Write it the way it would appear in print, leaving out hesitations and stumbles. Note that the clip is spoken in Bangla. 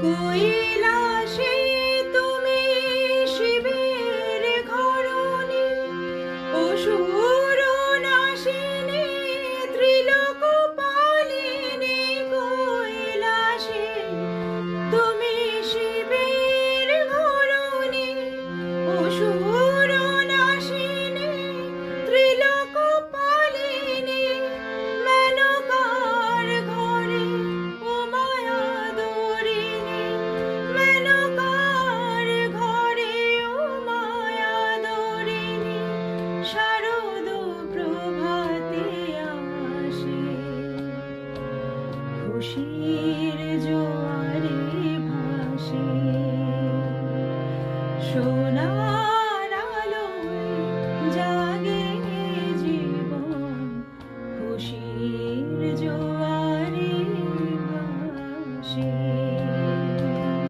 কৈলাসে তুমি শিবের ঘরণী, অসুর নাশিনী ত্রিলোকপালিনী। কৈলাসে তুমি শিবের ঘরণী, অসুর নাশিনী ত্রিলোকপালিনী। মেনকার ঘরে ও মায়াদরিণী, মেনকার ঘরে ও মায়াদরিণী। শারদ প্রভাতে আসে, খুশির জোয়ারে ভাসে।